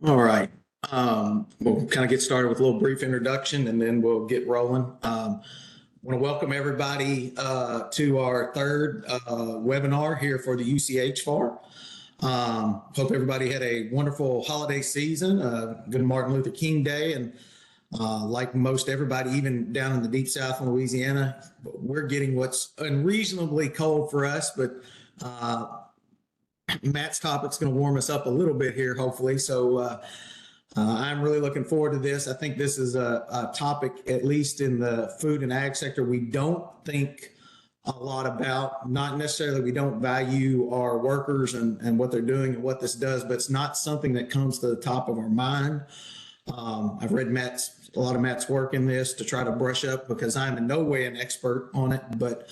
All right. We'll kind of get started with a little brief introduction and then we'll get rolling. Want to welcome everybody to our third webinar here for the UCH FAR. Hope everybody had a wonderful holiday season, good Martin Luther King Day. And like most everybody, even down in the deep South in Louisiana, we're getting what's unreasonably cold for us, but Matt's topic's going to warm us up a little bit here, hopefully. I'm really looking forward to this. I think this is a topic, at least in the food and ag sector, we don't think a lot about. Not necessarily we don't value our workers and what they're doing and what this does, but it's not something that comes to the top of our mind. I've read a lot of Matt's work in this to try to brush up because I'm in no way an expert on it, but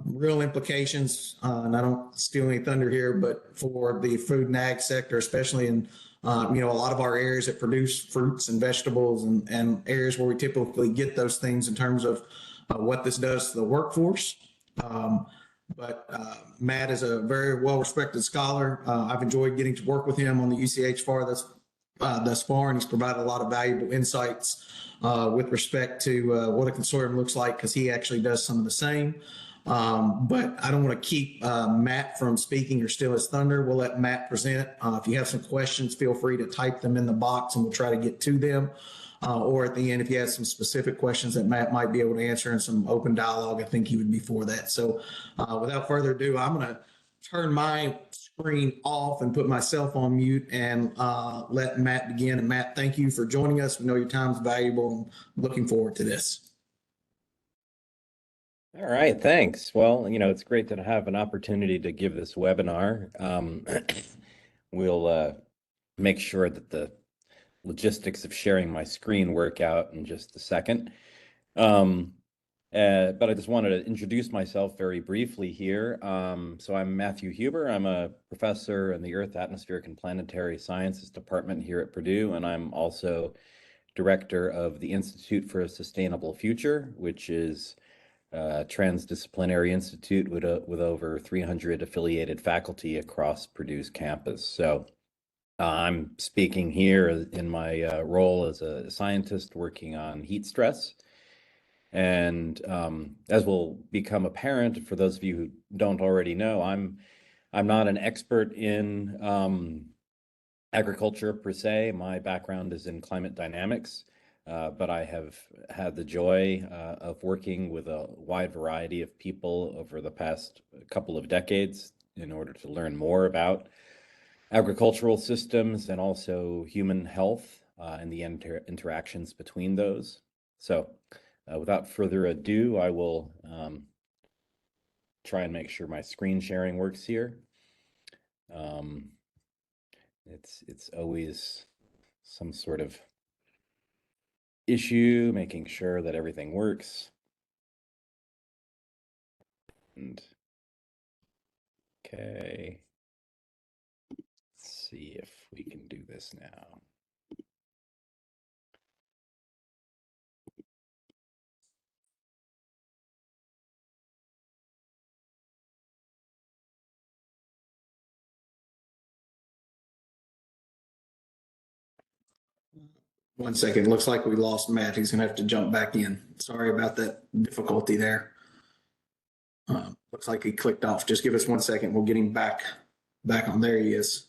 real implications, and I don't steal any thunder here, but for the food and ag sector, especially in a lot of our areas that produce fruits and vegetables and areas where we typically get those things in terms of what this does to the workforce. But Matt is a very well-respected scholar. I've enjoyed getting to work with him on the UCH FAR thus far, and he's provided a lot of valuable insights with respect to what a consortium looks like because he actually does some of the same. But I don't want to keep Matt from speaking or steal his thunder. We'll let Matt present. If you have some questions, feel free to type them in the box and we'll try to get to them. Or at the end, if you have some specific questions that Matt might be able to answer in some open dialogue, I think he would be for that. So without further ado, I'm going to turn my screen off and put myself on mute and let Matt begin. And Matt, thank you for joining us. We know your time is valuable. I'm looking forward to this. All right, thanks. Well, it's great to have an opportunity to give this webinar. We'll make sure that the logistics of sharing my screen work out in just a second. But I just wanted to introduce myself very briefly here. So I'm Matthew Huber. I'm a professor in the Earth, Atmospheric, and Planetary Sciences Department here at Purdue, and I'm also director of the Institute for a Sustainable Future, which is transdisciplinary institute with over 300 affiliated faculty across Purdue's campus. So I'm speaking here in my role as a scientist working on heat stress. And as will become apparent for those of you who don't already know, I'm not an expert in agriculture per se. My background is in climate dynamics. But I have had the joy of working with a wide variety of people over the past couple of decades in order to learn more about agricultural systems and also human health and the interactions between those. So without further ado, I will try and make sure my screen sharing works here. It's always some sort of issue, making sure that everything works. And okay, let's see if we can do this now. One second. Looks like we lost Matt. He's going to have to jump back in. Sorry about that difficulty there. Looks like he clicked off. Just give us one second. We'll get him back on. There he is.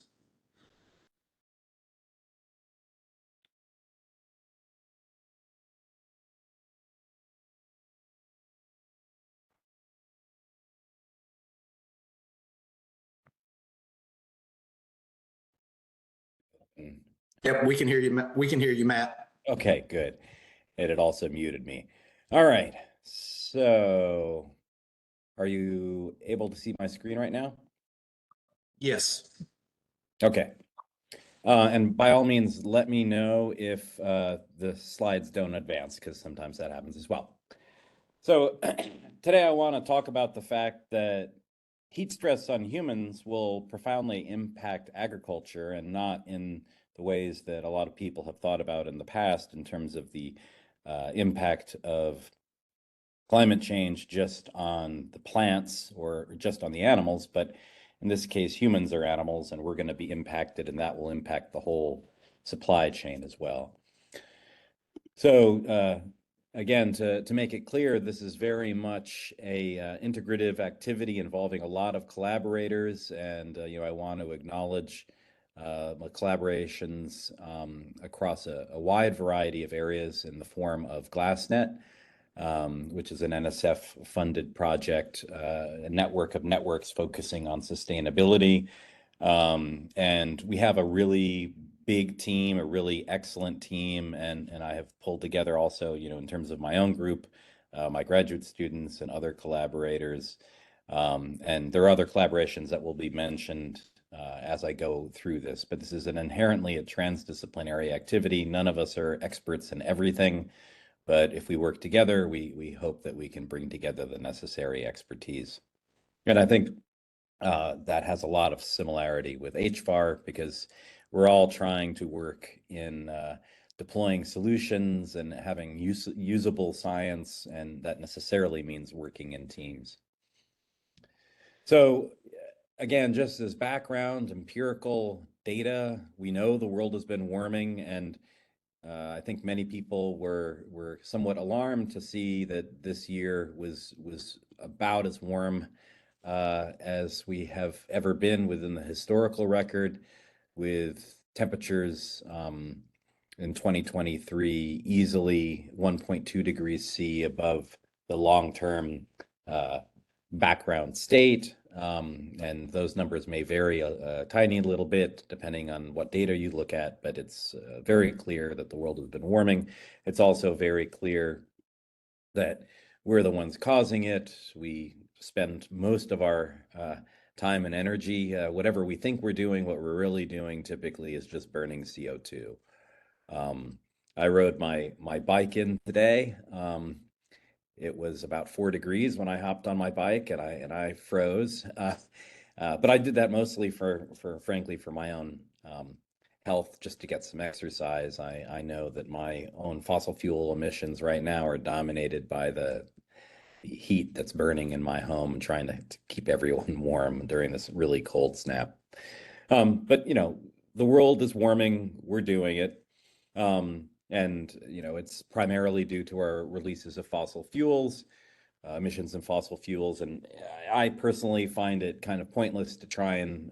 Yep, we can hear you. We can hear you, Matt. Okay, good. It had also muted me. All right. So are you able to see my screen right now? Yes. Okay. And by all means, let me know if the slides don't advance, because sometimes that happens as well. So today I want to talk about the fact that heat stress on humans will profoundly impact agriculture, and not in the ways that a lot of people have thought about in the past in terms of the impact of climate change just on the plants or just on the animals, but in this case, humans are animals, and we're going to be impacted, and that will impact the whole supply chain as well. So again, to make it clear, this is very much a integrative activity involving a lot of collaborators, and I want to acknowledge the collaborations across a wide variety of areas in the form of GlassNet, which is an NSF-funded project, a network of networks focusing on sustainability. And we have a really big team, a really excellent team, and I have pulled together also, in terms of my own group, my graduate students and other collaborators. And there are other collaborations that will be mentioned as I go through this, but this is an inherently a transdisciplinary activity. None of us are experts in everything, but if we work together, we hope that we can bring together the necessary expertise. And I think that has a lot of similarity with HFAR, because we're all trying to work in deploying solutions and having usable science, and that necessarily means working in teams. So again, just as background, empirical data, we know the world has been warming, and I think many people were somewhat alarmed to see that this year was about as warm as we have ever been within the historical record, with temperatures in 2023 easily 1.2 degrees C above the long-term background state. And those numbers may vary a tiny little bit depending on what data you look at, but it's very clear that the world has been warming. It's also very clear that we're the ones causing it. We spend most of our time and energy, whatever we think we're doing, what we're really doing typically is just burning CO2. I rode my bike in today. It was about 4 degrees when I hopped on my bike, and I froze. But I did that mostly frankly for my own health, just to get some exercise. I know that my own fossil fuel emissions right now are dominated by the heat that's burning in my home and trying to keep everyone warm during this really cold snap. But the world is warming, we're doing it. And it's primarily due to our releases of fossil fuels, emissions in fossil fuels. And I personally find it kind of pointless to try and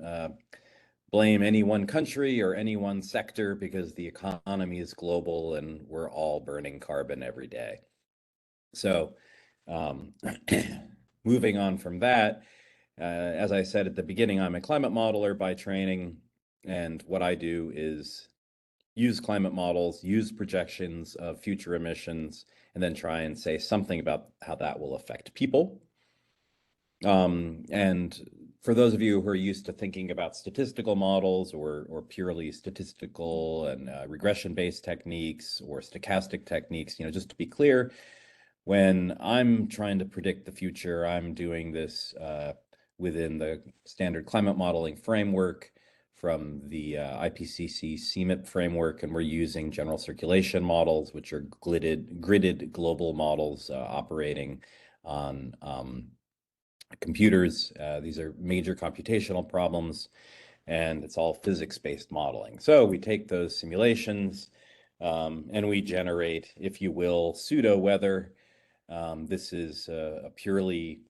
blame any one country or any one sector, because the economy is global and we're all burning carbon every day. So moving on from that, as I said at the beginning, I'm a climate modeler by training, and what I do is use climate models, use projections of future emissions, and then try and say something about how that will affect people. And for those of you who are used to thinking about statistical models or purely statistical and regression-based techniques or stochastic techniques, just to be clear, when I'm trying to predict the future, I'm doing this within the standard climate modeling framework from the IPCC CMIP framework, and we're using general circulation models, which are gridded global models operating on computers. These are major computational problems, and it's all physics-based modeling. So we take those simulations and we generate, if you will, pseudo weather. This is a purely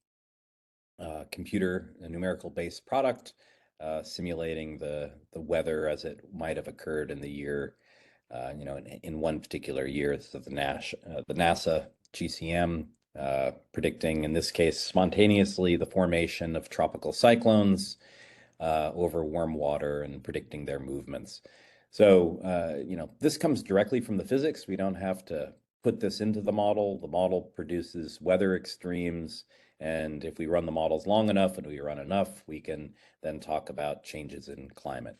computer, a numerical-based product, simulating the weather as it might have occurred in the year, in one particular year. So the NASA GCM predicting, in this case, spontaneously the formation of tropical cyclones over warm water and predicting their movements. So, this comes directly from the physics. We don't have to put this into the model. The model produces weather extremes, and if we run the models long enough and we run enough, we can then talk about changes in climate.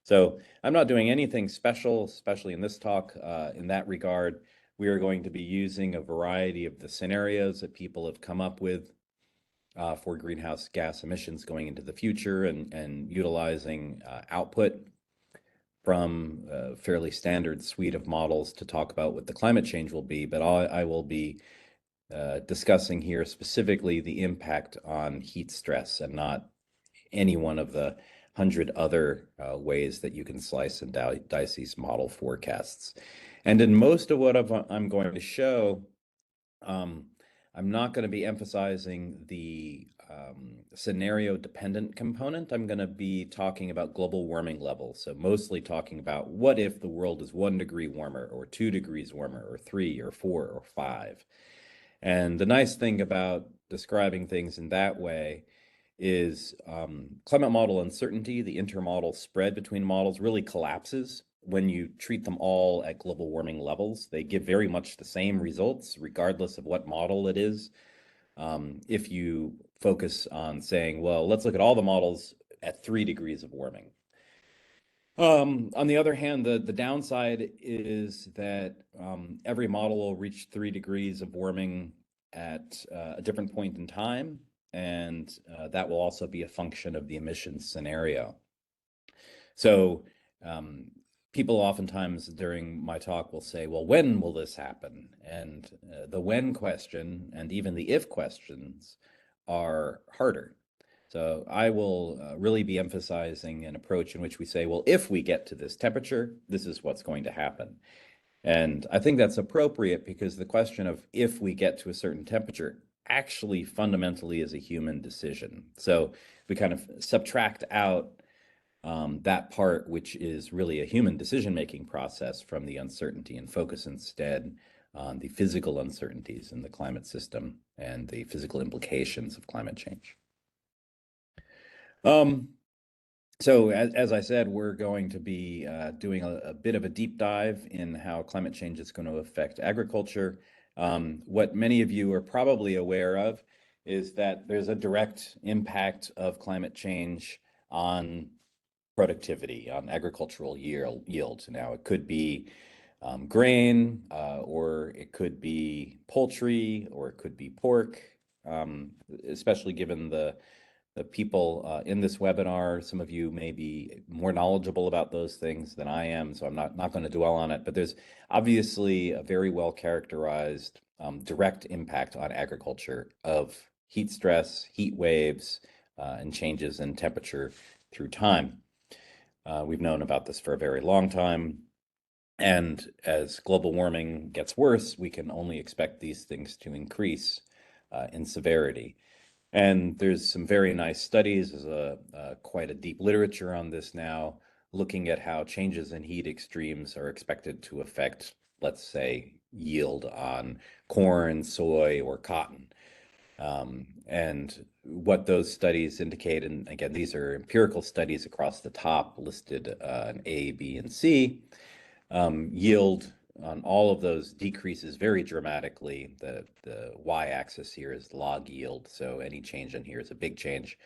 So I'm not doing anything special, especially in this talk, in that regard. We are going to be using a variety of the scenarios that people have come up with for greenhouse gas emissions going into the future, and utilizing output from a fairly standard suite of models to talk about what the climate change will be. But I will be discussing here specifically the impact on heat stress, and not any one of the 100 other ways that you can slice and dice these model forecasts. And in most of what I'm going to show, I'm not going to be emphasizing the scenario-dependent component. I'm going to be talking about global warming levels. So mostly talking about what if the world is 1 degree warmer, or 2 degrees warmer, or 3, or 4, or 5. And the nice thing about describing things in that way is climate model uncertainty, the intermodal spread between models, really collapses when you treat them all at global warming levels. They give very much the same results, regardless of what model it is. If you focus on saying, well, let's look at all the models at 3 degrees of warming. On the other hand, the downside is that every model will reach 3 degrees of warming at a different point in time, and that will also be a function of the emissions scenario. So people oftentimes during my talk will say, well, when will this happen? And the when question and even the if questions are harder. So I will really be emphasizing an approach in which we say, well, if we get to this temperature, this is what's going to happen. And I think that's appropriate because the question of if we get to a certain temperature actually fundamentally is a human decision. So we kind of subtract out that part, which is really a human decision-making process, from the uncertainty and focus instead on the physical uncertainties in the climate system and the physical implications of climate change. So as I said, we're going to be doing a bit of a deep dive in how climate change is going to affect agriculture. What many of you are probably aware of is that there's a direct impact of climate change on productivity, on agricultural yield. Now, it could be grain, or it could be poultry, or it could be pork, especially given the people in this webinar. Some of you may be more knowledgeable about those things than I am, so I'm not going to dwell on it. But there's obviously a very well characterized direct impact on agriculture of heat stress, heat waves, and changes in temperature through time. We've known about this for a very long time. And as global warming gets worse, we can only expect these things to increase in severity. And there's some very nice studies. There's quite a deep literature on this now, looking at how changes in heat extremes are expected to affect, let's say, yield on corn, soy, or cotton. And what those studies indicate, and again, these are empirical studies across the top listed in A, B, and C, yield on all of those decreases very dramatically. The y-axis here is log yield, so any change in here is a big change,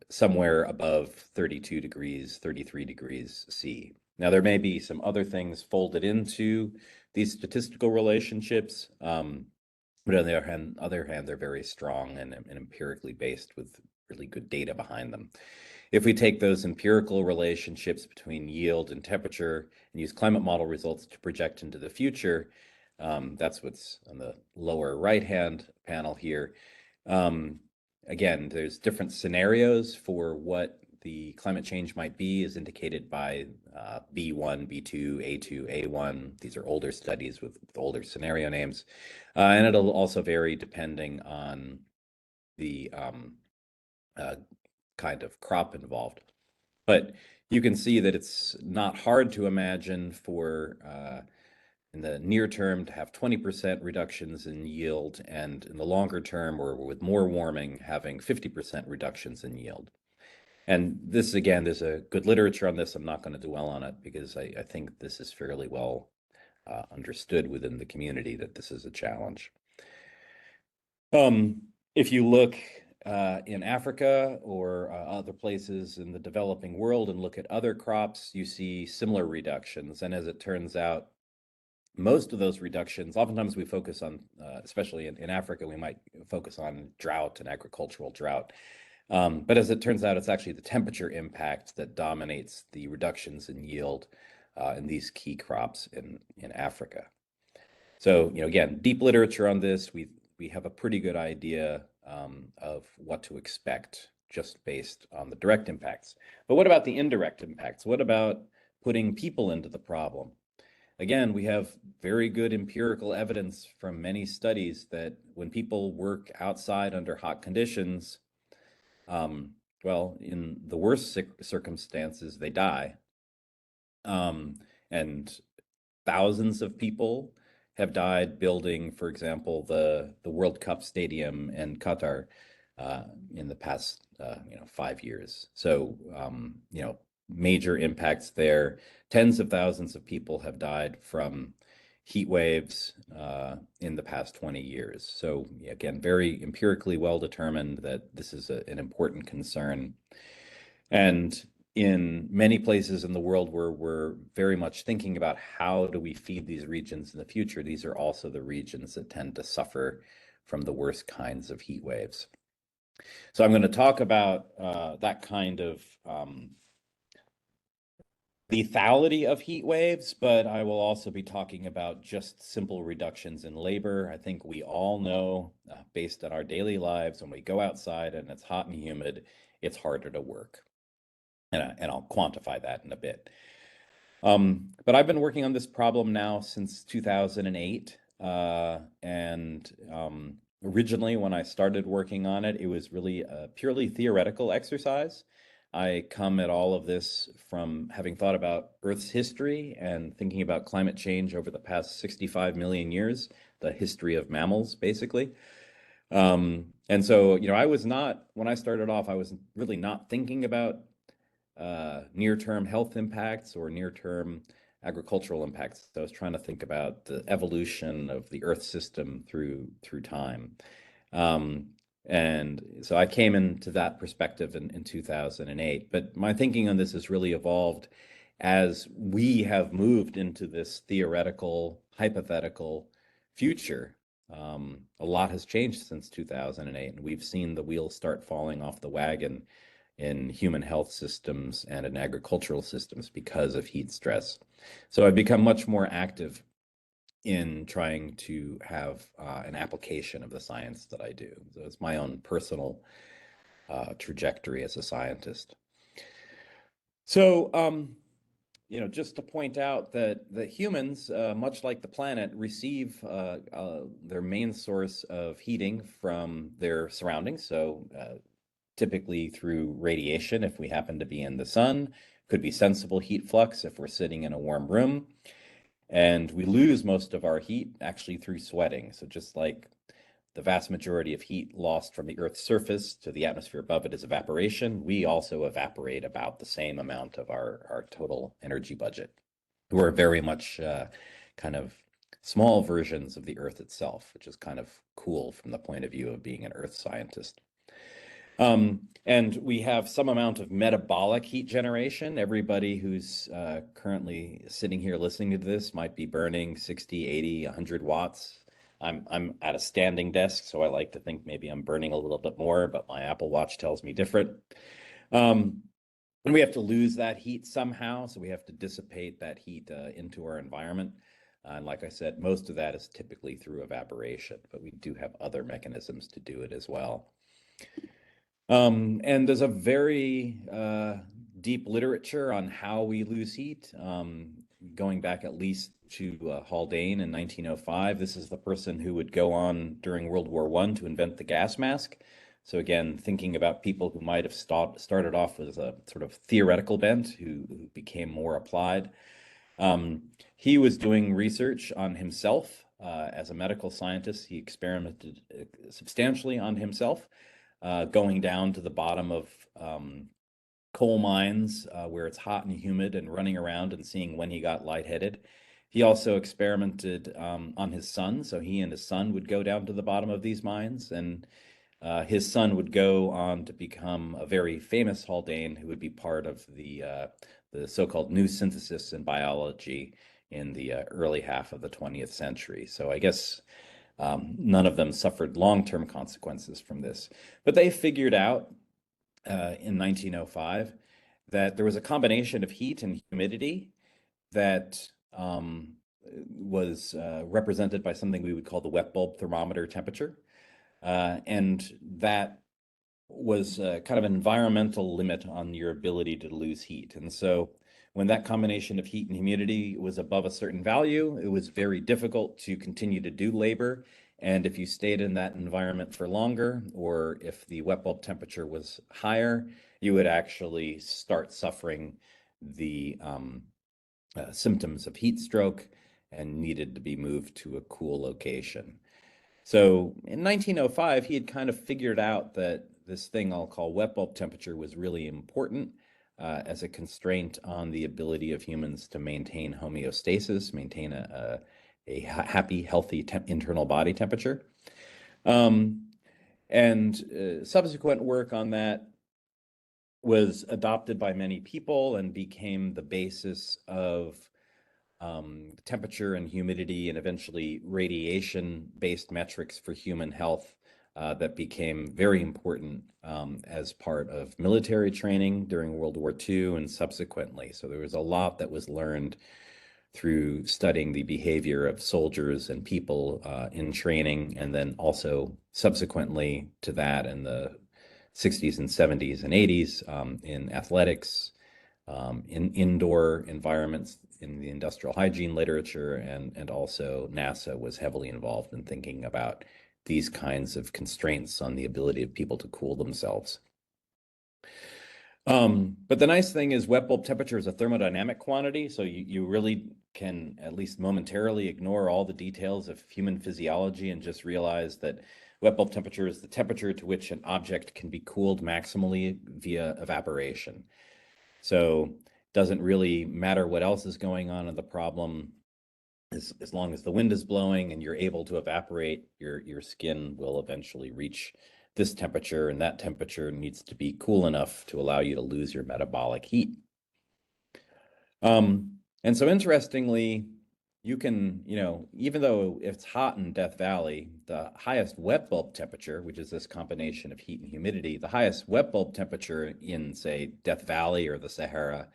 somewhere above 32 degrees, 33 degrees C. Now, there may be some other things folded into these statistical relationships, but on the other hand, they're very strong and empirically based with really good data behind them. If we take those empirical relationships between yield and temperature and use climate model results to project into the future, that's what's on the lower right-hand panel here. Again, there's different scenarios for what the climate change might be, as indicated by B1, B2, A2, A1. These are older studies with older scenario names. And it'll also vary depending on the kind of crop involved. But you can see that it's not hard to imagine for in the near term to have 20% reductions in yield, and in the longer term, or with more warming, having 50% reductions in yield. And this, again, there's a good literature on this. I'm not going to dwell on it because I think this is fairly well understood within the community that this is a challenge. If you look in Africa or other places in the developing world and look at other crops, you see similar reductions. And as it turns out, most of those reductions, oftentimes we focus on, especially in Africa, we might focus on drought and agricultural drought. But as it turns out, it's actually the temperature impact that dominates the reductions in yield in these key crops in Africa. So, again, deep literature on this. We have a pretty good idea of what to expect just based on the direct impacts. But what about the indirect impacts? What about putting people into the problem? Again, we have very good empirical evidence from many studies that when people work outside under hot conditions, well, in the worst circumstances, they die. And thousands of people have died building, for example, the World Cup stadium in Qatar in the past 5 years. So major impacts there. Tens of thousands of people have died from heat waves in the past 20 years. So again, very empirically well determined that this is an important concern. And in many places in the world where we're very much thinking about how do we feed these regions in the future, these are also the regions that tend to suffer from the worst kinds of heat waves. So I'm going to talk about that kind of lethality of heat waves, but I will also be talking about just simple reductions in labor. I think we all know, based on our daily lives, when we go outside and it's hot and humid, it's harder to work. And I'll quantify that in a bit. But I've been working on this problem now since 2008. Originally, when I started working on it, it was really a purely theoretical exercise. I come at all of this from having thought about Earth's history and thinking about climate change over the past 65 million years, the history of mammals, basically. And so, I was not, when I started off, I was really not thinking about near-term health impacts or near-term agricultural impacts. So I was trying to think about the evolution of the Earth system through time. And so I came into that perspective in 2008. But my thinking on this has really evolved as we have moved into this theoretical, hypothetical future. A lot has changed since 2008, and we've seen the wheels start falling off the wagon in human health systems and in agricultural systems because of heat stress. So I've become much more active in trying to have an application of the science that I do. So it's my own personal trajectory as a scientist. So, just to point out that humans, much like the planet, receive their main source of heating from their surroundings. So typically through radiation if we happen to be in the sun, could be sensible heat flux if we're sitting in a warm room. And we lose most of our heat actually through sweating. So just like the vast majority of heat lost from the Earth's surface to the atmosphere above it is evaporation, we also evaporate about the same amount of our total energy budget. We're very much kind of small versions of the Earth itself, which is kind of cool from the point of view of being an Earth scientist. And we have some amount of metabolic heat generation. Everybody who's currently sitting here listening to this might be burning 60, 80, 100 watts. I'm at a standing desk, so I like to think maybe I'm burning a little bit more, but my Apple Watch tells me different. And we have to lose that heat somehow, so we have to dissipate that heat into our environment. And like I said, most of that is typically through evaporation, but we do have other mechanisms to do it as well. And there's a very deep literature on how we lose heat, going back at least to Haldane in 1905. This is the person who would go on during World War I to invent the gas mask. So again, thinking about people who might have started off with a sort of theoretical bent, who became more applied. He was doing research on himself. As a medical scientist, he experimented substantially on himself. Going down to the bottom of coal mines where it's hot and humid and running around and seeing when he got lightheaded. He also experimented on his son. So he and his son would go down to the bottom of these mines, and his son would go on to become a very famous Haldane who would be part of the so-called new synthesis in biology in the early half of the 20th century. So I guess none of them suffered long-term consequences from this. But they figured out in 1905 that there was a combination of heat and humidity that was represented by something we would call the wet bulb thermometer temperature. And that was kind of an environmental limit on your ability to lose heat. And so when that combination of heat and humidity was above a certain value, it was very difficult to continue to do labor. And if you stayed in that environment for longer, or if the wet bulb temperature was higher, you would actually start suffering the symptoms of heat stroke and needed to be moved to a cool location. So in 1905, he had kind of figured out that this thing I'll call wet bulb temperature was really important as a constraint on the ability of humans to maintain homeostasis, maintain a happy, healthy internal body temperature. And subsequent work on that was adopted by many people and became the basis of temperature and humidity and eventually radiation-based metrics for human health that became very important as part of military training during World War II and subsequently. So there was a lot that was learned through studying the behavior of soldiers and people in training, and then also subsequently to that in the 60s and 70s and 80s in athletics, in indoor environments, in the industrial hygiene literature, and also NASA was heavily involved in thinking about these kinds of constraints on the ability of people to cool themselves. But the nice thing is wet bulb temperature is a thermodynamic quantity, so you really can at least momentarily ignore all the details of human physiology and just realize that wet bulb temperature is the temperature to which an object can be cooled maximally via evaporation. So it doesn't really matter what else is going on in the problem. As long as the wind is blowing and you're able to evaporate, your skin will eventually reach this temperature, and that temperature needs to be cool enough to allow you to lose your metabolic heat. And so interestingly, you can, even though it's hot in Death Valley, the highest wet bulb temperature, which is this combination of heat and humidity, the highest wet bulb temperature in, say, Death Valley or the Sahara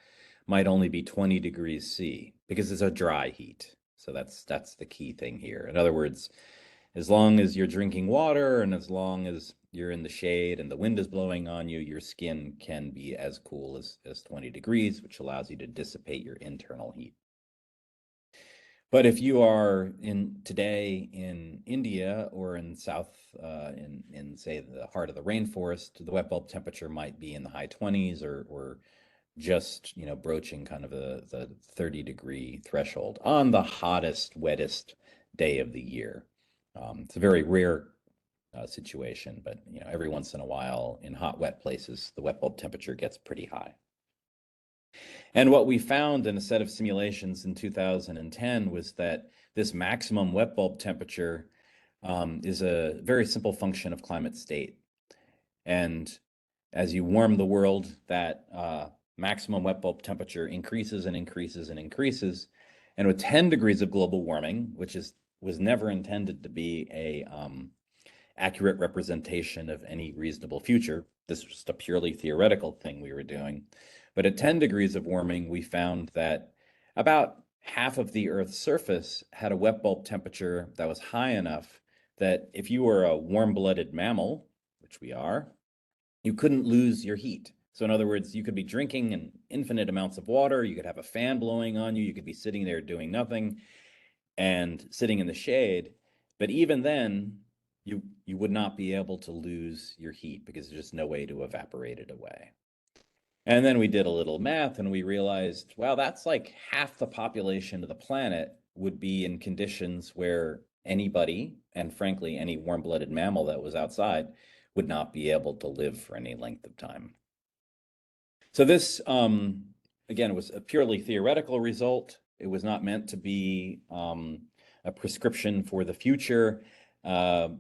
might only be 20 degrees C because it's a dry heat. So that's the key thing here. In other words, as long as you're drinking water and as long as you're in the shade and the wind is blowing on you, your skin can be as cool as 20 degrees, which allows you to dissipate your internal heat. But if you are today in India or in in say the heart of the rainforest, the wet bulb temperature might be in the high 20s or just broaching kind of the 30-degree threshold on the hottest, wettest day of the year. It's a very rare situation, but every once in a while in hot, wet places, the wet bulb temperature gets pretty high. And what we found in a set of simulations in 2010 was that this maximum wet bulb temperature is a very simple function of climate state. And as you warm the world, that maximum wet bulb temperature increases and increases and increases. And with 10 degrees of global warming, which was never intended to be a accurate representation of any reasonable future, this was just a purely theoretical thing we were doing. But at 10 degrees of warming, we found that about half of the Earth's surface had a wet bulb temperature that was high enough that if you were a warm-blooded mammal, which we are, you couldn't lose your heat. So in other words, you could be drinking an infinite amounts of water, you could have a fan blowing on you, you could be sitting there doing nothing and sitting in the shade. But even then, you would not be able to lose your heat because there's just no way to evaporate it away. And then we did a little math and we realized, wow, that's like half the population of the planet would be in conditions where anybody, and frankly, any warm-blooded mammal that was outside, would not be able to live for any length of time. So this, again, was a purely theoretical result. It was not meant to be a prescription for the future.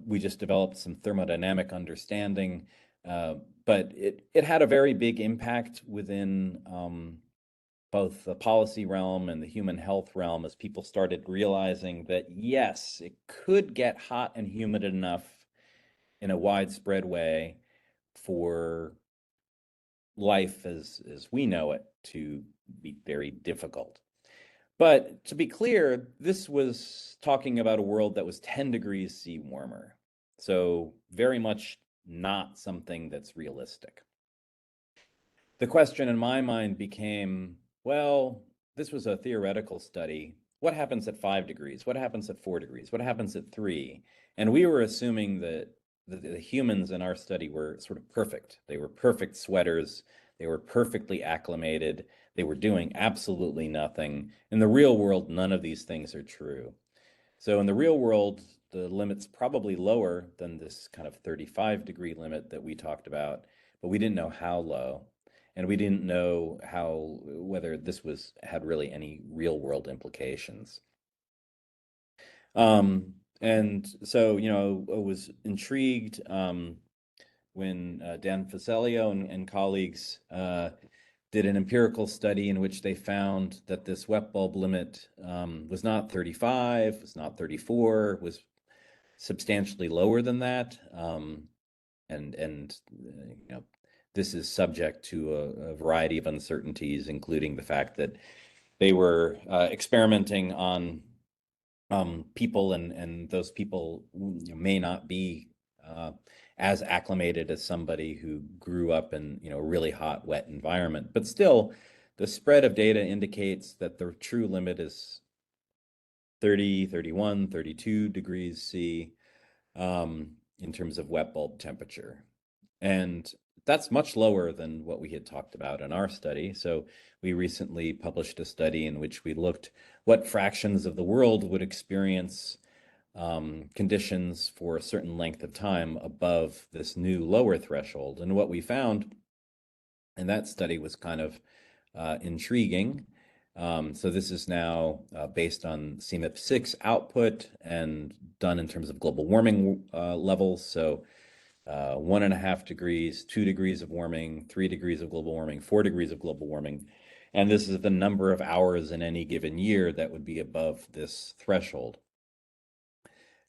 We just developed some thermodynamic understanding. But it had a very big impact within both the policy realm and the human health realm as people started realizing that, yes, it could get hot and humid enough in a widespread way for life as we know it to be very difficult. But to be clear, this was talking about a world that was 10 degrees C warmer. So very much not something that's realistic. The question in my mind became, well, this was a theoretical study. What happens at 5 degrees? What happens at 4 degrees? What happens at 3? And we were assuming that the humans in our study were sort of perfect. They were perfect sweaters. They were perfectly acclimated. They were doing absolutely nothing. In the real world, none of these things are true. So in the real world, the limit's probably lower than this kind of 35-degree limit that we talked about, but we didn't know how low. And we didn't know whether this had really any real world implications. And so, I was intrigued when Dan Facelio and colleagues did an empirical study in which they found that this wet bulb limit was not 35, was not 34, was substantially lower than that. This is subject to a variety of uncertainties, including the fact that they were experimenting on people, and those people may not be as acclimated as somebody who grew up in a really hot, wet environment. But still, the spread of data indicates that the true limit is 30, 31, 32 degrees C in terms of wet bulb temperature. And that's much lower than what we had talked about in our study. So we recently published a study in which we looked what fractions of the world would experience conditions for a certain length of time above this new lower threshold. And what we found in that study was kind of intriguing. So this is now based on CMIP6 output and done in terms of global warming levels. So 1.5 degrees, 2 degrees of warming, 3 degrees of global warming, 4 degrees of global warming. And this is the number of hours in any given year that would be above this threshold.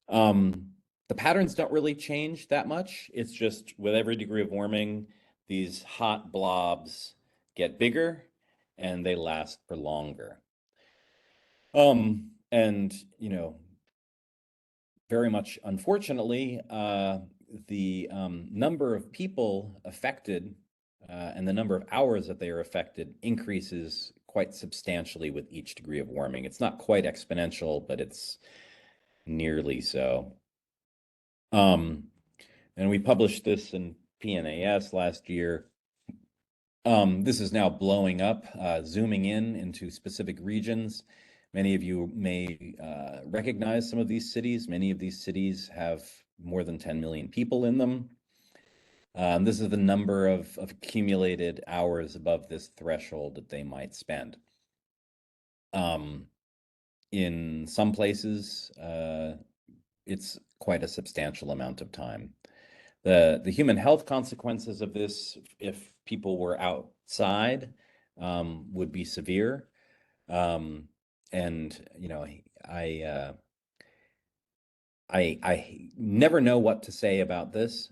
The patterns don't really change that much. It's just with every degree of warming, these hot blobs get bigger and they last for longer. And, very much unfortunately, the number of people affected and the number of hours that they are affected increases quite substantially with each degree of warming. It's not quite exponential, but it's nearly so. And we published this in PNAS last year. This is now blowing up, zooming in into specific regions. Many of you may recognize some of these cities. Many of these cities have more than 10 million people in them. This is the number of accumulated hours above this threshold that they might spend. In some places, it's quite a substantial amount of time. The human health consequences of this, if people were outside, would be severe. And I never know what to say about this,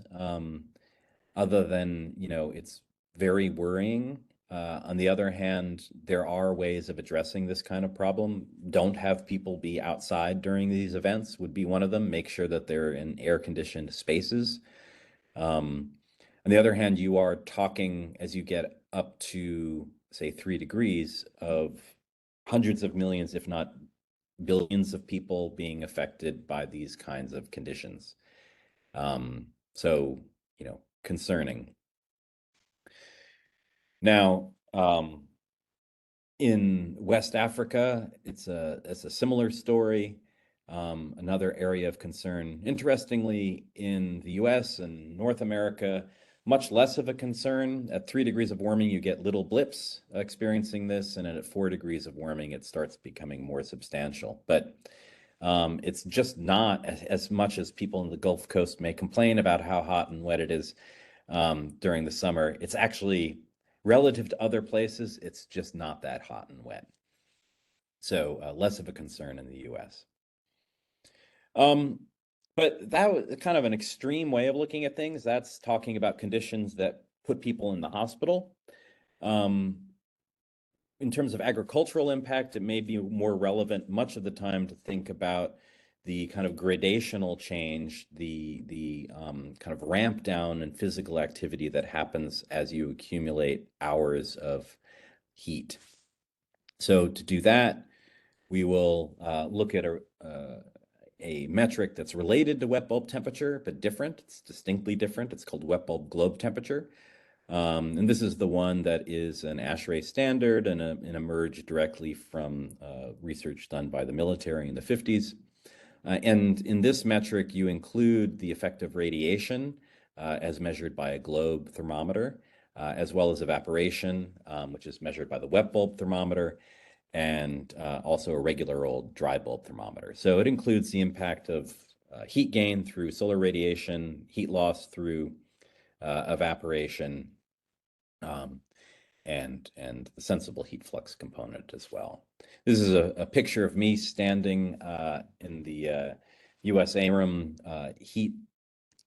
other than it's very worrying. On the other hand, there are ways of addressing this kind of problem. Don't have people be outside during these events would be one of them. Make sure that they're in air-conditioned spaces. On the other hand, you are talking, as you get up to, say, 3 degrees, of hundreds of millions, if not billions of people being affected by these kinds of conditions. So, concerning. Now, in West Africa, it's a similar story. Another area of concern. Interestingly, in the US and North America, much less of a concern. At 3 degrees of warming, you get little blips experiencing this, and at 4 degrees of warming, it starts becoming more substantial. But it's just not as much as people in the Gulf Coast may complain about how hot and wet it is during the summer. It's actually, relative to other places, it's just not that hot and wet. So less of a concern in the US. But that was kind of an extreme way of looking at things. That's talking about conditions that put people in the hospital. In terms of agricultural impact, it may be more relevant much of the time to think about the kind of gradational change, the kind of ramp down in physical activity that happens as you accumulate hours of heat. So to do that, we will look at a metric that's related to wet bulb temperature, but different. It's distinctly different. It's called wet bulb globe temperature. And this is the one that is an ASHRAE standard and emerged directly from research done by the military in the 50s. And in this metric, you include the effect of radiation as measured by a globe thermometer, as well as evaporation, which is measured by the wet bulb thermometer, and also a regular old dry bulb thermometer. So it includes the impact of heat gain through solar radiation, heat loss through evaporation, and the sensible heat flux component as well. This is a picture of me standing in the US AMRAAM heat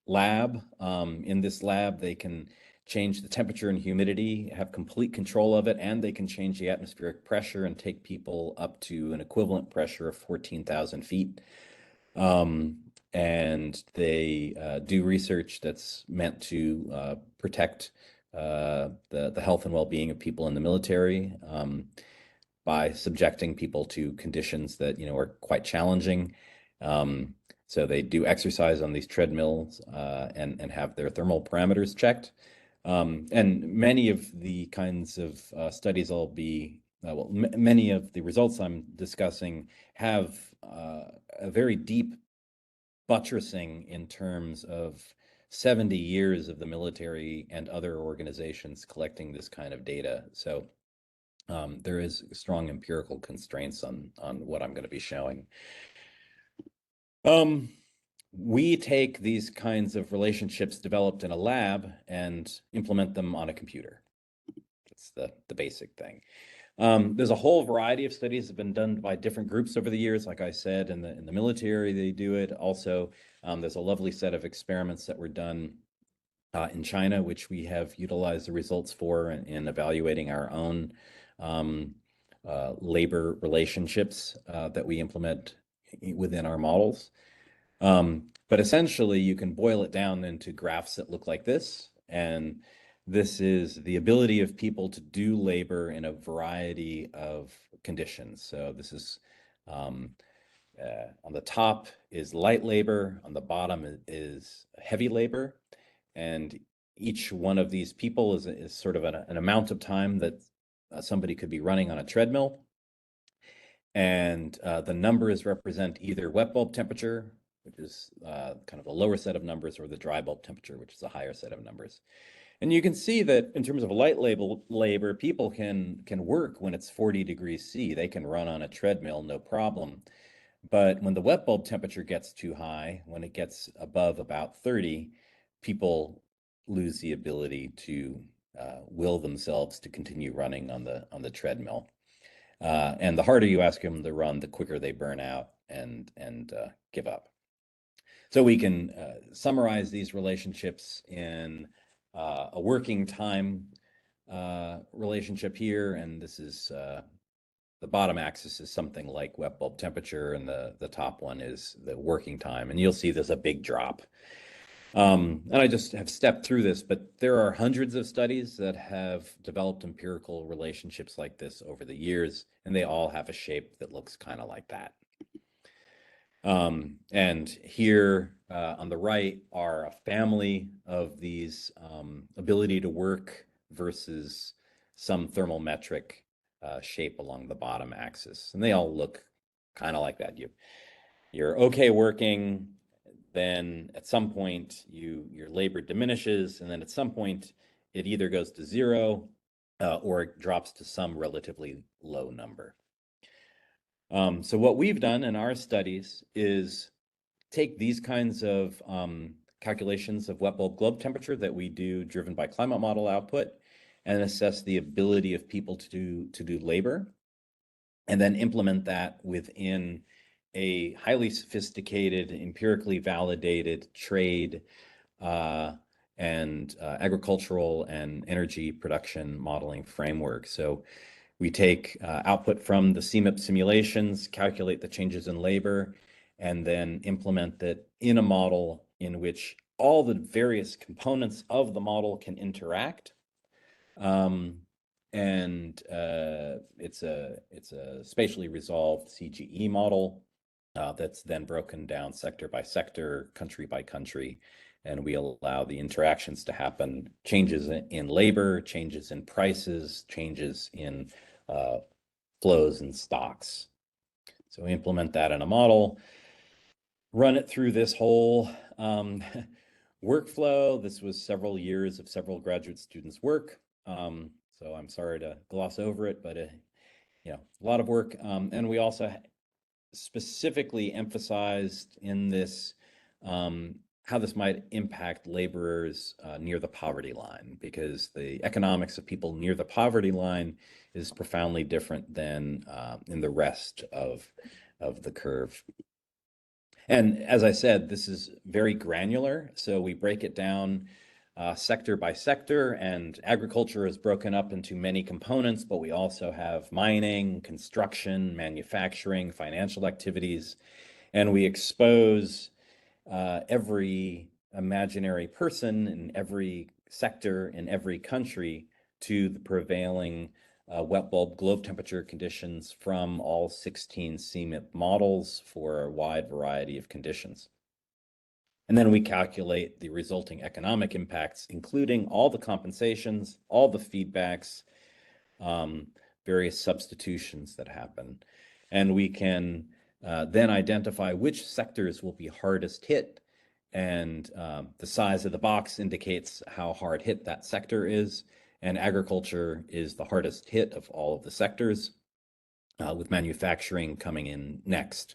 lab. In this lab, they can change the temperature and humidity, have complete control of it, and they can change the atmospheric pressure and take people up to an equivalent pressure of 14,000 feet. And they do research that's meant to protect the health and well-being of people in the military by subjecting people to conditions that are quite challenging. So they do exercise on these treadmills and have their thermal parameters checked. And many of the kinds of studies I'll be, many of the results I'm discussing have a very deep buttressing in terms of 70 years of the military and other organizations collecting this kind of data. So there is strong empirical constraints on what I'm going to be showing. We take these kinds of relationships developed in a lab and implement them on a computer. That's the basic thing. There's a whole variety of studies that have been done by different groups over the years. Like I said, in the military, they do it. Also, there's a lovely set of experiments that were done in China, which we have utilized the results for in evaluating our own labor relationships that we implement within our models. But essentially, you can boil it down into graphs that look like this. And this is the ability of people to do labor in a variety of conditions. So this is on the top is light labor, on the bottom is heavy labor. And each one of these people is sort of an amount of time that somebody could be running on a treadmill. And the numbers represent either wet bulb temperature, which is kind of a lower set of numbers, or the dry bulb temperature, which is a higher set of numbers. And you can see that in terms of light labor, people can work when it's 40 degrees C. They can run on a treadmill, no problem. But when the wet bulb temperature gets too high, when it gets above about 30, people lose the ability to will themselves to continue running on the treadmill. And the harder you ask them to run, the quicker they burn out and give up. So we can summarize these relationships in a working time relationship here, and this is the bottom axis is something like wet bulb temperature, and the top one is the working time, and you'll see there's a big drop. And I just have stepped through this, but there are hundreds of studies that have developed empirical relationships like this over the years, and they all have a shape that looks kind of like that. And here on the right are a family of these ability to work versus some thermometric shape along the bottom axis. And they all look kind of like that. You're okay working, then at some point your labor diminishes, and then at some point it either goes to zero or it drops to some relatively low number. So what we've done in our studies is take these kinds of calculations of wet bulb globe temperature that we do driven by climate model output and assess the ability of people to do labor, and then implement that within a highly sophisticated, empirically validated trade and agricultural and energy production modeling framework. So we take output from the CMIP simulations, calculate the changes in labor, and then implement that in a model in which all the various components of the model can interact. It's a spatially resolved CGE model that's then broken down sector by sector, country by country, and we allow the interactions to happen, changes in labor, changes in prices, changes in flows and stocks. So we implement that in a model, run it through this whole workflow. This was several years of several graduate students' work. So I'm sorry to gloss over it, but you know, a lot of work. And we also specifically emphasized in this how this might impact laborers near the poverty line, because the economics of people near the poverty line is profoundly different than in the rest of the curve. And as I said, this is very granular. So we break it down sector by sector, and agriculture is broken up into many components, but we also have mining, construction, manufacturing, financial activities, and we expose every imaginary person in every sector in every country to the prevailing wet bulb globe temperature conditions from all 16 CMIP models for a wide variety of conditions. And then we calculate the resulting economic impacts, including all the compensations, all the feedbacks, various substitutions that happen. And we can then identify which sectors will be hardest hit. And the size of the box indicates how hard hit that sector is. And agriculture is the hardest hit of all of the sectors, with manufacturing coming in next.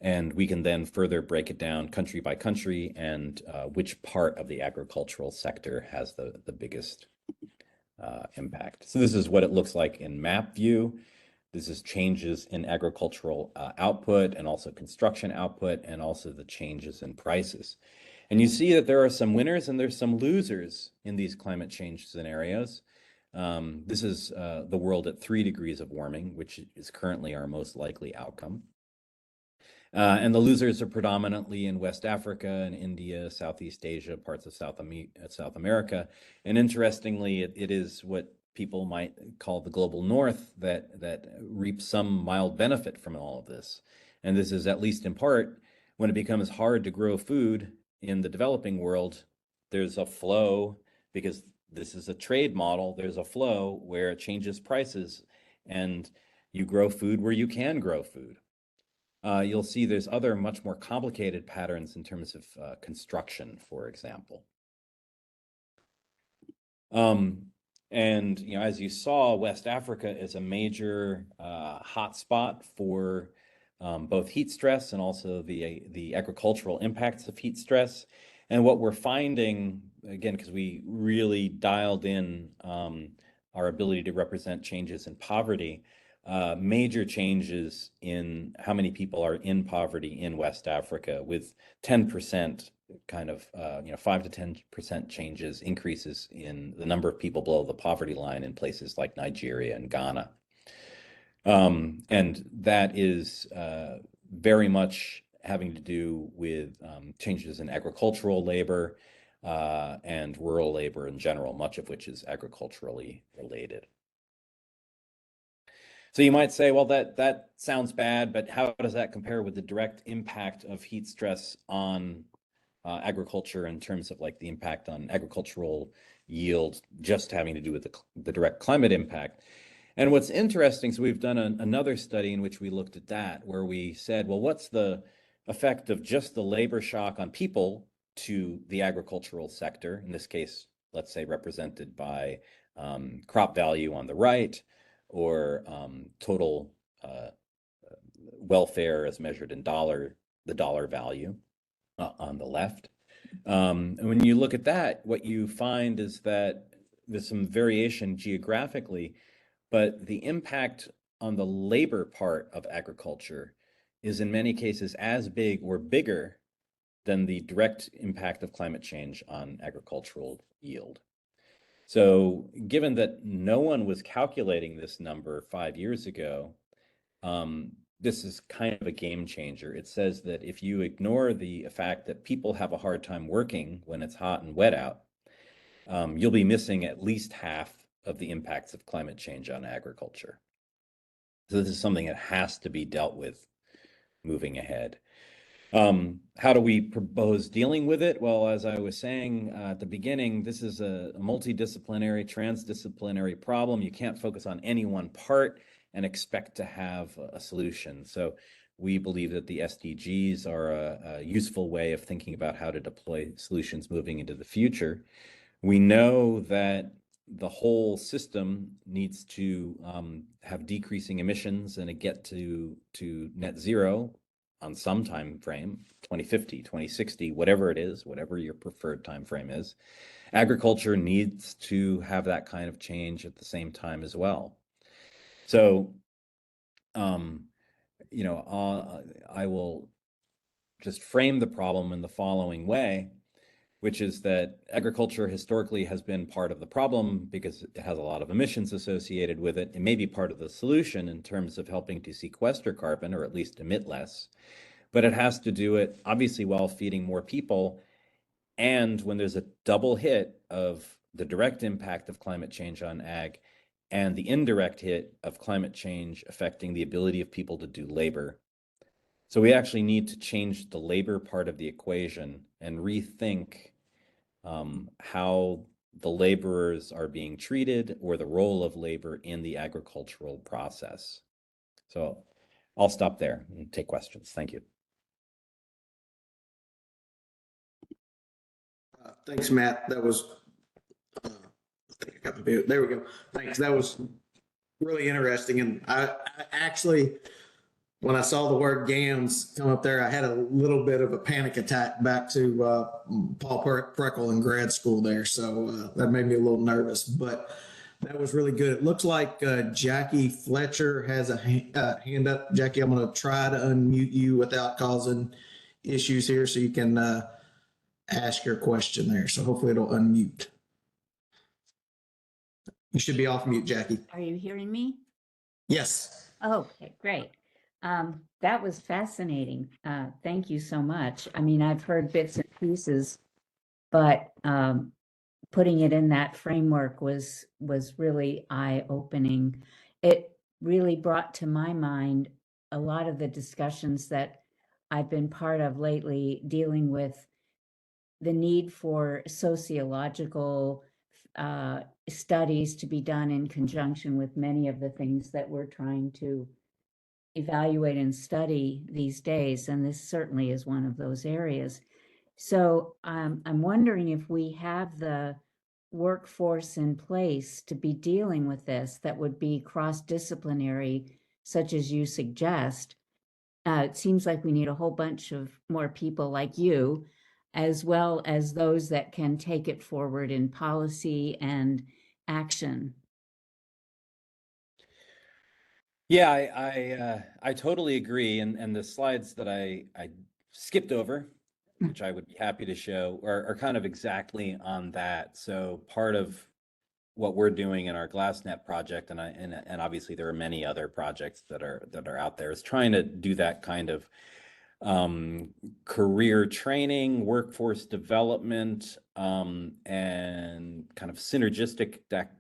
And we can then further break it down country by country and which part of the agricultural sector has the biggest impact. So this is what it looks like in map view. This is changes in agricultural output and also construction output, and also the changes in prices. And you see that there are some winners and there's some losers in these climate change scenarios. This is the world at 3 degrees of warming, which is currently our most likely outcome. And the losers are predominantly in West Africa and India, Southeast Asia, parts of South America. And interestingly, it is what people might call the global north that reaps some mild benefit from all of this. And this is at least in part when it becomes hard to grow food in the developing world, there's a flow, because this is a trade model, there's a flow where it changes prices and you grow food where you can grow food. You'll see there's other much more complicated patterns in terms of construction, for example. And you know, as you saw, West Africa is a major hotspot for both heat stress and also the agricultural impacts of heat stress. And what we're finding, again, because we really dialed in our ability to represent changes in poverty, major changes in how many people are in poverty in West Africa, with 10% kind of, 5 to 10% changes, increases in the number of people below the poverty line in places like Nigeria and Ghana. And that is very much having to do with changes in agricultural labor and rural labor in general, much of which is agriculturally related. So you might say, well, that sounds bad, but how does that compare with the direct impact of heat stress on agriculture in terms of like the impact on agricultural yield, just having to do with the direct climate impact? And what's interesting, so we've done another study in which we looked at that, where we said, well, what's the effect of just the labor shock on people to the agricultural sector, in this case, let's say represented by crop value on the right, or total welfare as measured in the dollar value on the left. And when you look at that, what you find is that there's some variation geographically, but the impact on the labor part of agriculture is in many cases as big or bigger than the direct impact of climate change on agricultural yield. So given that no one was calculating this number 5 years ago, this is kind of a game changer. It says that if you ignore the fact that people have a hard time working when it's hot and wet out, you'll be missing at least half of the impacts of climate change on agriculture. So this is something that has to be dealt with moving ahead. How do we propose dealing with it? Well, as I was saying at the beginning, this is a multidisciplinary, transdisciplinary problem. You can't focus on any one part and expect to have a solution. So we believe that the SDGs are a useful way of thinking about how to deploy solutions moving into the future. We know that the whole system needs to have decreasing emissions and get to net zero on some time frame, 2050, 2060, whatever it is, whatever your preferred time frame is. Agriculture needs to have that kind of change at the same time as well. So, I will just frame the problem in the following way, which is that agriculture historically has been part of the problem because it has a lot of emissions associated with it. It may be part of the solution in terms of helping to sequester carbon, or at least emit less, but it has to do it obviously while feeding more people. And when there's a double hit of the direct impact of climate change on ag and the indirect hit of climate change affecting the ability of people to do labor. So we actually need to change the labor part of the equation and rethink how the laborers are being treated or the role of labor in the agricultural process. So I'll stop there and take questions. Thank you. Thanks, Matt. That was, I think I got the video. There we go. Thanks. That was really interesting. And I actually, when I saw the word GAMS come up there, I had a little bit of a panic attack back to Paul Preckle in grad school there. So that made me a little nervous, but that was really good. It looks like Jackie Fletcher has a hand up. Jackie, I'm going to try to unmute you without causing issues here so you can ask your question there. So hopefully it'll unmute. You should be off mute, Jackie. Are you hearing me? Yes. Okay, great. That was fascinating. Thank you so much. I mean, I've heard bits and pieces, but putting it in that framework was really eye-opening. It really brought to my mind a lot of the discussions that I've been part of lately, dealing with the need for sociological studies to be done in conjunction with many of the things that we're trying to evaluate and study these days. And this certainly is one of those areas. So I'm wondering if we have the workforce in place to be dealing with this that would be cross-disciplinary, such as you suggest. It seems like we need a whole bunch of more people like you, as well as those that can take it forward in policy and action. Yeah, I totally agree. And the slides that I skipped over, which I would be happy to show, are kind of exactly on that. So part of what we're doing in our GlassNet project, and obviously there are many other projects that are out there, is trying to do that kind of career training, workforce development, and kind of synergistic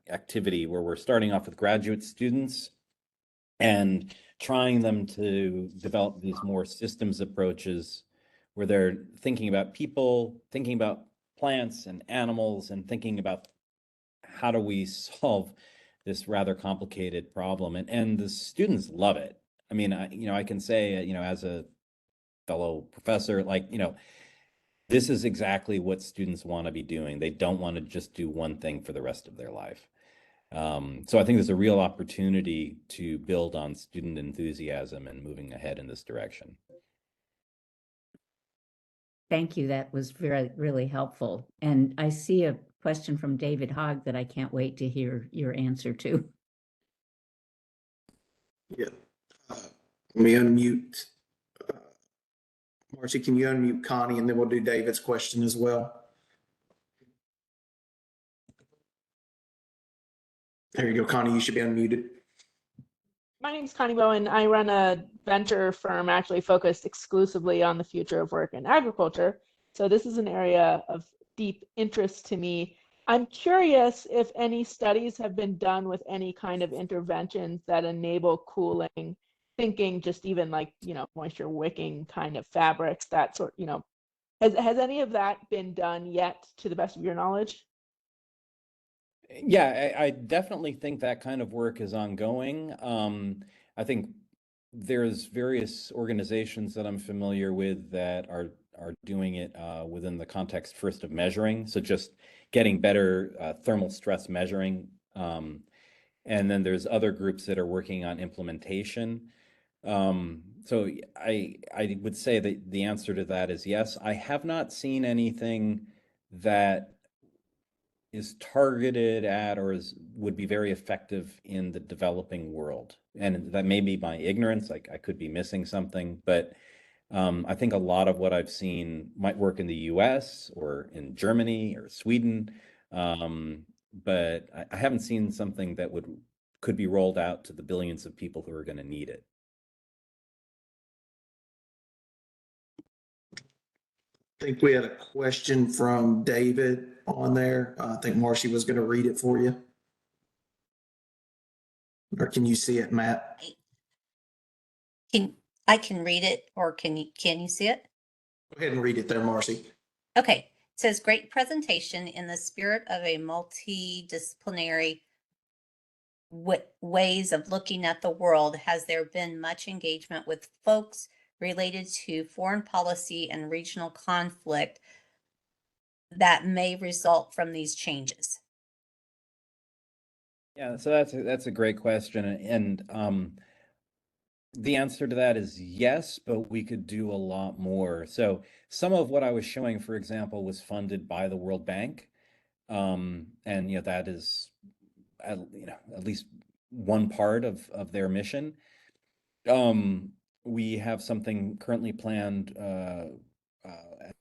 activity where we're starting off with graduate students and trying them to develop these more systems approaches where they're thinking about people, thinking about plants and animals, and thinking about how do we solve this rather complicated problem. And the students love it. I mean, I can say, as a fellow professor, this is exactly what students want to be doing. They don't want to just do one thing for the rest of their life. So I think there's a real opportunity to build on student enthusiasm and moving ahead in this direction. Thank you. That was really helpful. And I see a question from David Hogg that I can't wait to hear your answer to. Yeah. Let me unmute. Marcy, can you unmute Connie, and then we'll do David's question as well. There you go, Connie, you should be unmuted. My name's Connie Bowen. I run a venture firm actually focused exclusively on the future of work in agriculture. So this is an area of deep interest to me. I'm curious if any studies have been done with any kind of interventions that enable cooling, thinking just even like, moisture wicking kind of fabrics, that sort, has any of that been done yet to the best of your knowledge? Yeah, I definitely think that kind of work is ongoing. I think there's various organizations that I'm familiar with that are doing it within the context first of measuring, so just getting better thermal stress measuring. And then there's other groups that are working on implementation. So I would say that the answer to that is yes. I have not seen anything that is targeted at or would be very effective in the developing world. And that may be my ignorance, like I could be missing something, but I think a lot of what I've seen might work in the US or in Germany or Sweden, but I haven't seen something that could be rolled out to the billions of people who are going to need it. I think we had a question from David on there. I think Marcy was going to read it for you. Or can you see it, Matt? I can read it, or can you see it? Go ahead and read it there, Marcy. Okay. It says, great presentation in the spirit of a multidisciplinary ways of looking at the world. Has there been much engagement with folks related to foreign policy and regional conflict that may result from these changes? Yeah, so that's a great question, and the answer to that is yes, but we could do a lot more. So some of what I was showing, for example, was funded by the World Bank, and that is at least one part of their mission. We have something currently planned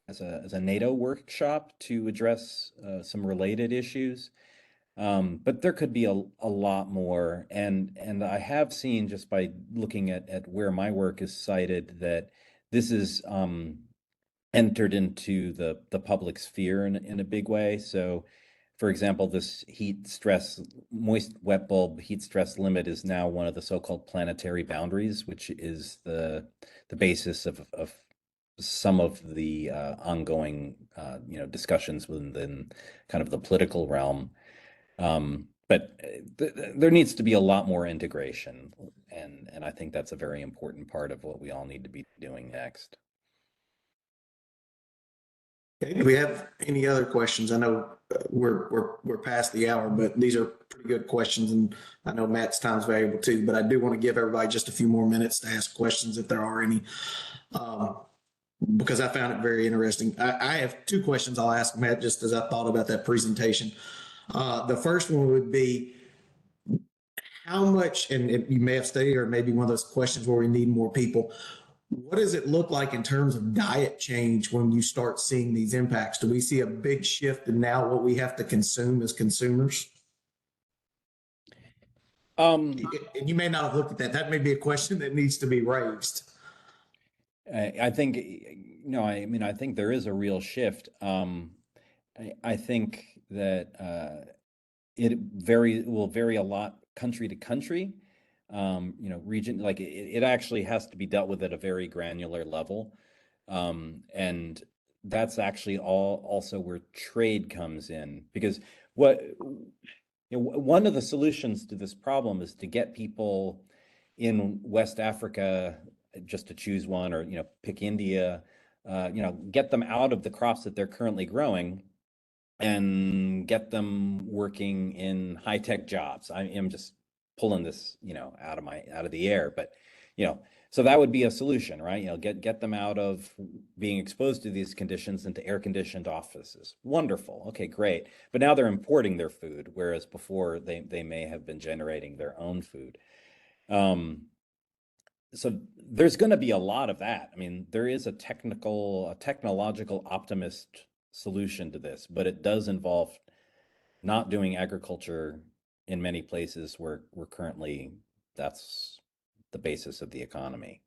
as a NATO workshop to address some related issues. But there could be a lot more. And I have seen, just by looking at where my work is cited, that this is entered into the public sphere in a big way. So, for example, this moist wet bulb heat stress limit is now one of the so-called planetary boundaries, which is the basis of some of the ongoing discussions within kind of the political realm. But there needs to be a lot more integration, and I think that's a very important part of what we all need to be doing next. Okay, do we have any other questions? I know we're past the hour, but these are pretty good questions, and I know Matt's time's valuable too. But I do want to give everybody just a few more minutes to ask questions if there are any, because I found it very interesting. I have two questions I'll ask Matt just as I thought about that presentation. The first one would be how much, and you may have stated, or maybe one of those questions where we need more people. What does it look like in terms of diet change when you start seeing these impacts? Do we see a big shift in now what we have to consume as consumers? And you may not have looked at that. That may be a question that needs to be raised. I think, I think there is a real shift. I think that it will vary a lot country to country. Region, like it actually has to be dealt with at a very granular level. And that's actually also where trade comes in, because one of the solutions to this problem is to get people in West Africa, just to choose one, or pick India, get them out of the crops that they're currently growing and get them working in high-tech jobs. I am just pulling this, out of the air, but so that would be a solution, right? Get them out of being exposed to these conditions into air-conditioned offices. Wonderful. Okay, great. But now they're importing their food, whereas before they may have been generating their own food. So there's going to be a lot of that. I mean, there is a technological optimist solution to this, but it does involve not doing agriculture in many places where currently that's the basis of the economy.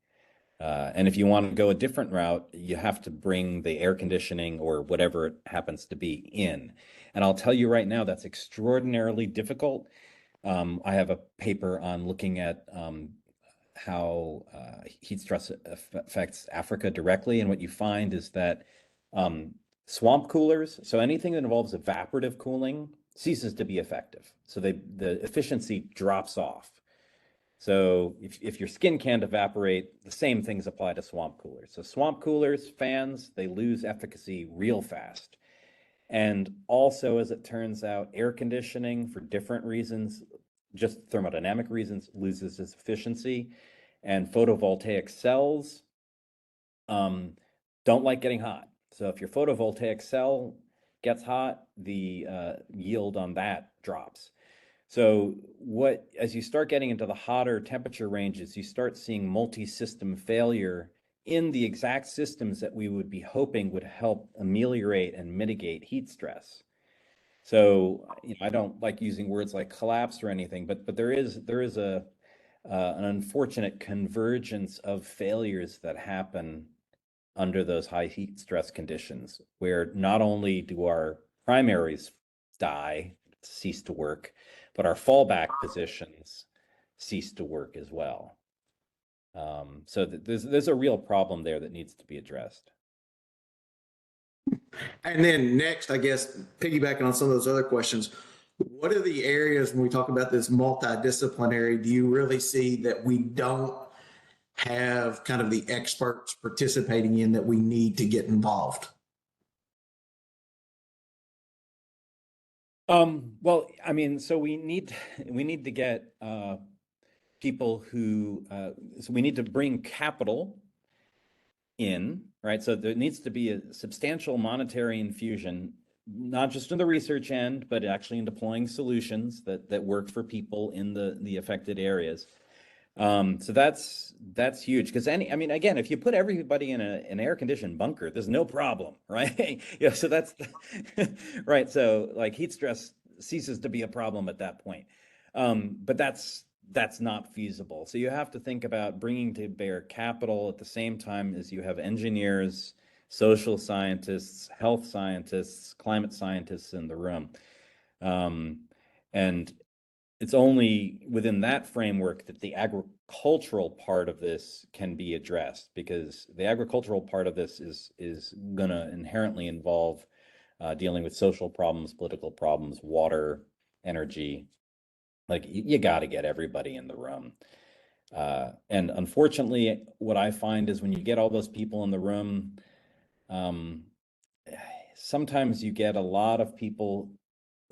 And if you want to go a different route, you have to bring the air conditioning or whatever it happens to be in. And I'll tell you right now, that's extraordinarily difficult. I have a paper on looking at how heat stress affects Africa directly. And what you find is that swamp coolers, so anything that involves evaporative cooling, ceases to be effective. So the efficiency drops off. So if your skin can't evaporate, the same things apply to swamp coolers. So swamp coolers, fans, they lose efficacy real fast. And also, as it turns out, air conditioning for different reasons, just thermodynamic reasons, loses its efficiency. And photovoltaic cells don't like getting hot. So if your photovoltaic cell gets hot, the yield on that drops. So as you start getting into the hotter temperature ranges, you start seeing multi-system failure in the exact systems that we would be hoping would help ameliorate and mitigate heat stress. So, I don't like using words like collapse or anything, but there is an unfortunate convergence of failures that happen under those high heat stress conditions, where not only do our primaries die, cease to work, but our fallback positions cease to work as well. So there's a real problem there that needs to be addressed. And then next, I guess, piggybacking on some of those other questions, what are the areas when we talk about this multidisciplinary, do you really see that we don't have kind of the experts participating in that we need to get involved? Well, I mean, so we need to get people who, so we need to bring capital in, right? So there needs to be a substantial monetary infusion, not just in the research end, but actually in deploying solutions that work for people in the affected areas. So that's huge, because again, if you put everybody in an air-conditioned bunker, there's no problem, right? Yeah, so that's right. So like heat stress ceases to be a problem at that point. But that's not feasible. So you have to think about bringing to bear capital at the same time as you have engineers, social scientists, health scientists, climate scientists in the room. And it's only within that framework that the agricultural part of this can be addressed, because the agricultural part of this is going to inherently involve dealing with social problems, political problems, water, energy. Like you got to get everybody in the room. And unfortunately, what I find is when you get all those people in the room, sometimes you get a lot of people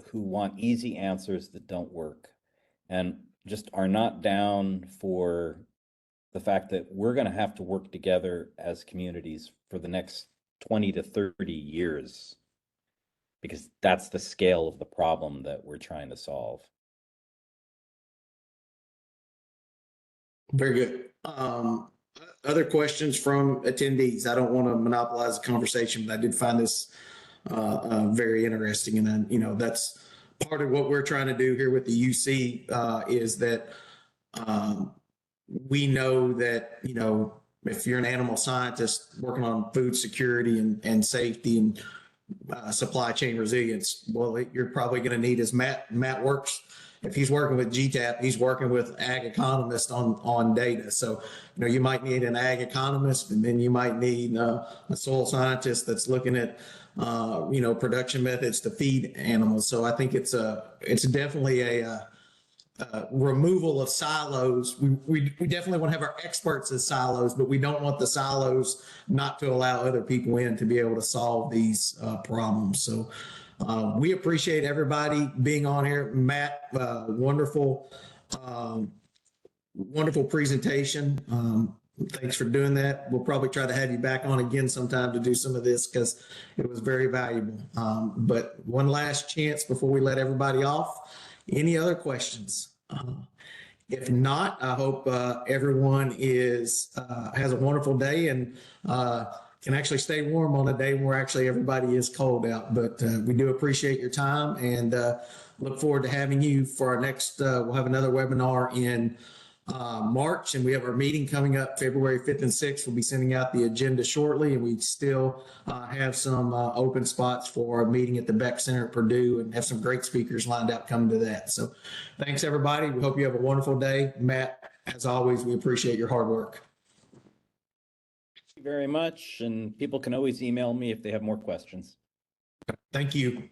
who want easy answers that don't work, and just are not down for the fact that we're going to have to work together as communities for the next 20 to 30 years, because that's the scale of the problem that we're trying to solve. Very good. Other questions from attendees? I don't want to monopolize the conversation, but I did find this very interesting. And then, that's part of what we're trying to do here with the UC is that we know that, if you're an animal scientist working on food security and safety and supply chain resilience, well, you're probably going to need, as Matt works, if he's working with GTAP, he's working with ag economists on data. So, you might need an ag economist, and then you might need a soil scientist that's looking at, production methods to feed animals. So I think it's definitely a removal of silos. We definitely want to have our experts as silos, but we don't want the silos not to allow other people in to be able to solve these problems. So we appreciate everybody being on here. Matt, wonderful presentation. Thanks for doing that. We'll probably try to have you back on again sometime to do some of this, because it was very valuable. But one last chance before we let everybody off. Any other questions? If not, I hope everyone has a wonderful day and can actually stay warm on a day where actually everybody is cold out. But we do appreciate your time, and look forward to having you for our next, we'll have another webinar in March, and we have our meeting coming up February 5th and 6th. We'll be sending out the agenda shortly, and we still have some open spots for a meeting at the Beck Center at Purdue and have some great speakers lined up coming to that. So thanks, everybody. We hope you have a wonderful day. Matt, as always, we appreciate your hard work. Thank you very much. And people can always email me if they have more questions. Thank you.